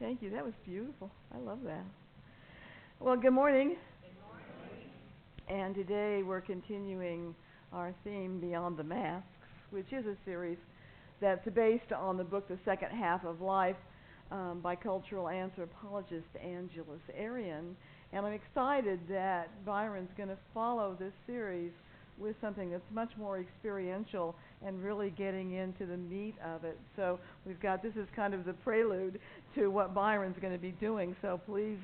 Thank you. That was beautiful. I love that. Well, good morning. And today we're continuing our theme, Beyond the Masks, which is a series that's based on the book The Second Half of Life by cultural anthropologist Angeles Arian. And I'm excited that Byron's going to follow this series with something that's much more experiential and really getting into the meat of it. So we've got, this is kind of the prelude to what Byron's going to be doing, so please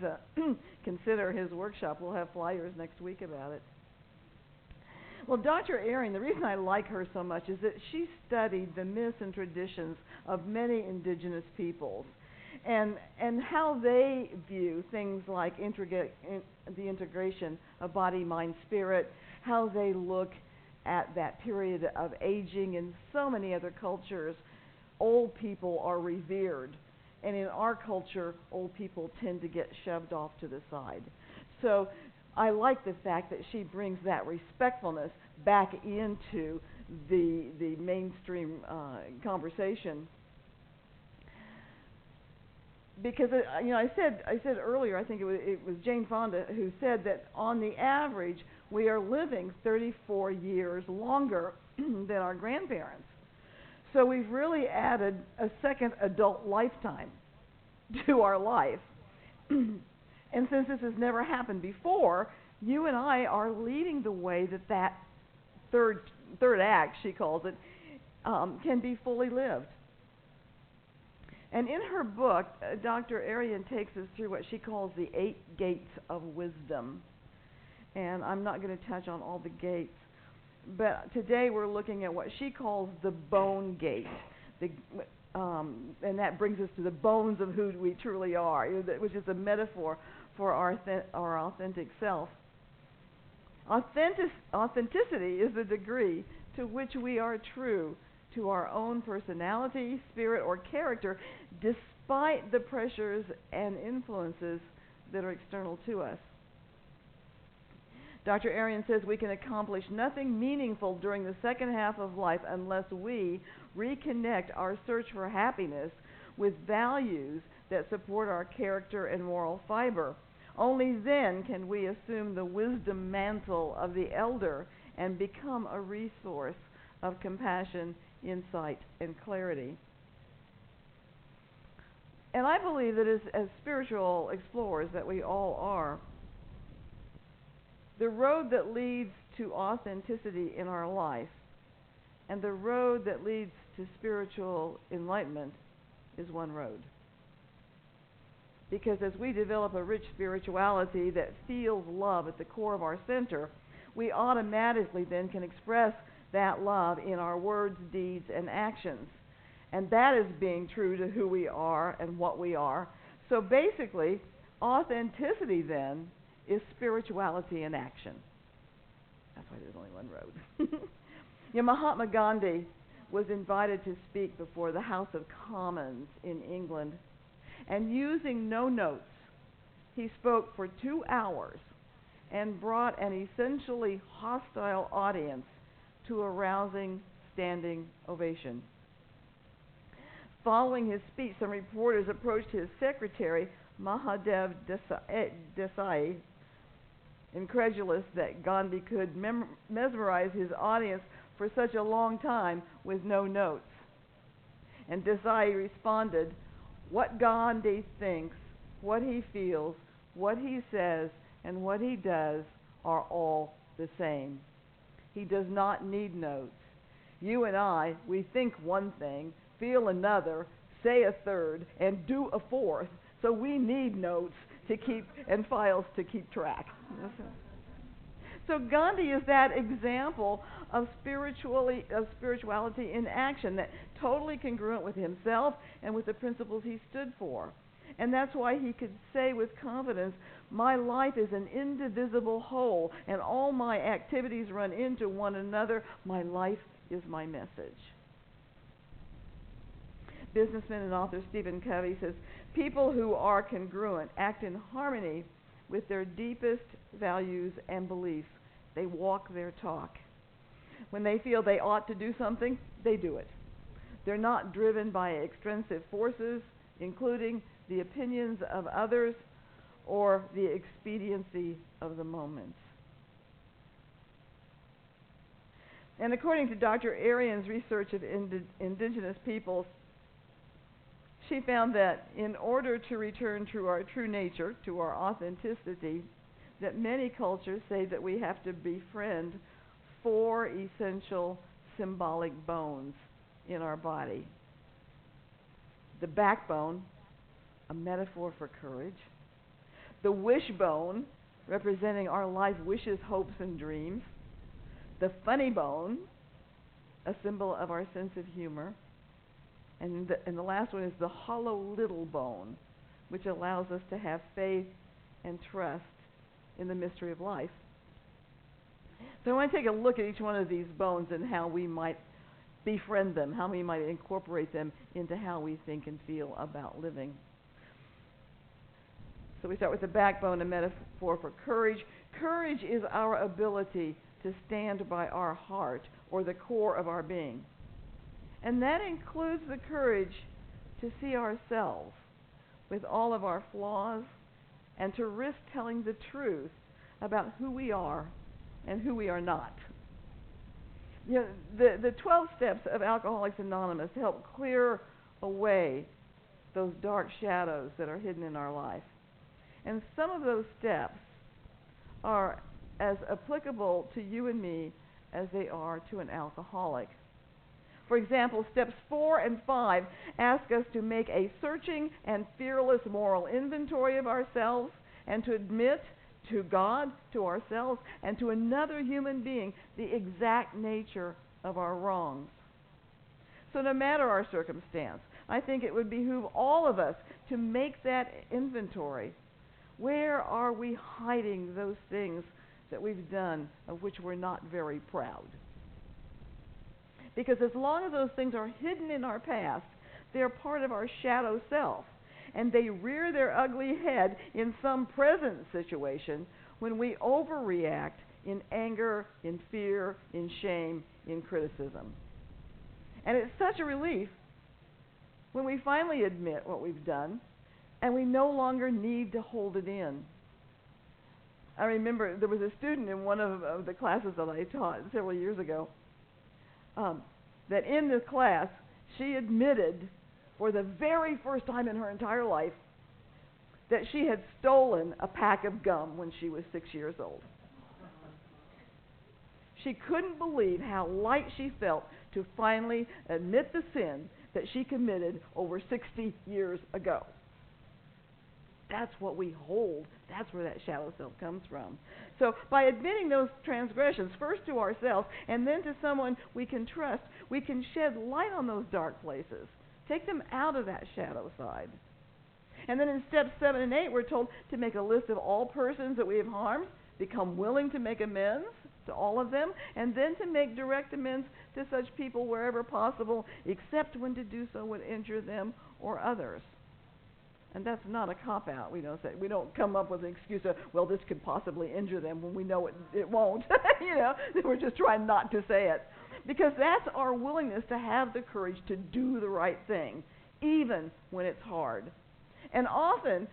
consider his workshop. We'll have flyers next week about it. Well, Dr. Arian, the reason I like her so much is that she studied the myths and traditions of many indigenous peoples and how they view things like the integration of body, mind, spirit, how they look at that period of aging. In so many other cultures, old people are revered. And in our culture, old people tend to get shoved off to the side. So I like the fact that she brings that respectfulness back into the mainstream conversation. Because I said earlier, I think it was Jane Fonda who said that on the average we are living 34 years longer than our grandparents. So we've really added a second adult lifetime to our life. And since this has never happened before, you and I are leading the way that third act, she calls it, can be fully lived. And in her book, Dr. Arian takes us through what she calls the 8 gates of wisdom. And I'm not going to touch on all the gates, but today we're looking at what she calls the bone gate. And that brings us to the bones of who we truly are, which is a metaphor for our authentic self. Authenticity is the degree to which we are true to our own personality, spirit, or character, despite the pressures and influences that are external to us. Dr. Arian says we can accomplish nothing meaningful during the second half of life unless we reconnect our search for happiness with values that support our character and moral fiber. Only then can we assume the wisdom mantle of the elder and become a resource of compassion, insight, and clarity. And I believe that as spiritual explorers that we all are, the road that leads to authenticity in our life and the road that leads to spiritual enlightenment is one road. Because as we develop a rich spirituality that feels love at the core of our center, we automatically then can express that love in our words, deeds, and actions. And that is being true to who we are and what we are. So basically, authenticity then is spirituality in action. That's why there's only one road. Mahatma Gandhi was invited to speak before the House of Commons in England. And using no notes, he spoke for 2 hours and brought an essentially hostile audience to a rousing standing ovation. Following his speech, some reporters approached his secretary, Mahadev Desai, incredulous that Gandhi could mesmerize his audience for such a long time with no notes. And Desai responded, "What Gandhi thinks, what he feels, what he says, and what he does are all the same. He does not need notes. You and I, we think one thing, feel another, say a third, and do a fourth. So we need notes to keep and files to keep track." So Gandhi is that example of spirituality in action, that totally congruent with himself and with the principles he stood for. And that's why he could say with confidence, "My life is an indivisible whole, and all my activities run into one another. My life is my message." Businessman and author Stephen Covey says, "People who are congruent act in harmony with their deepest values and beliefs. They walk their talk. When they feel they ought to do something, they do it. They're not driven by extrinsic forces, including the opinions of others, or the expediency of the moment. And according to Dr. Arian's research of indigenous peoples, she found that in order to return to our true nature, to our authenticity, that many cultures say that we have to befriend 4 essential symbolic bones in our body. The backbone, a metaphor for courage. The wishbone, representing our life wishes, hopes, and dreams. The funny bone, a symbol of our sense of humor. And the last one is the hollow little bone, which allows us to have faith and trust in the mystery of life. So I want to take a look at each one of these bones and how we might befriend them, how we might incorporate them into how we think and feel about living. So we start with the backbone, a metaphor for courage. Courage is our ability to stand by our heart, or the core of our being. And that includes the courage to see ourselves with all of our flaws and to risk telling the truth about who we are and who we are not. You know, the 12 steps of Alcoholics Anonymous help clear away those dark shadows that are hidden in our life. And some of those steps are as applicable to you and me as they are to an alcoholic. For example, steps 4 and 5 ask us to make a searching and fearless moral inventory of ourselves and to admit to God, to ourselves, and to another human being the exact nature of our wrongs. So no matter our circumstance, I think it would behoove all of us to make that inventory. Where are we hiding those things that we've done of which we're not very proud? Because as long as those things are hidden in our past, they're part of our shadow self. And they rear their ugly head in some present situation when we overreact in anger, in fear, in shame, in criticism. And it's such a relief when we finally admit what we've done and we no longer need to hold it in. I remember there was a student in one of the classes that I taught several years ago that in this class she admitted for the very first time in her entire life that she had stolen a pack of gum when she was 6 years old. She couldn't believe how light she felt to finally admit the sin that she committed over 60 years ago. That's what we hold. That's where that shadow self comes from. So by admitting those transgressions, first to ourselves and then to someone we can trust, we can shed light on those dark places. Take them out of that shadow side. And then in steps 7 and 8, we're told to make a list of all persons that we have harmed, become willing to make amends to all of them, and then to make direct amends to such people wherever possible, except when to do so would injure them or others. And that's not a cop-out. We don't come up with an excuse of, well, this could possibly injure them when we know it won't. We're just trying not to say it. Because that's our willingness to have the courage to do the right thing, even when it's hard. And often,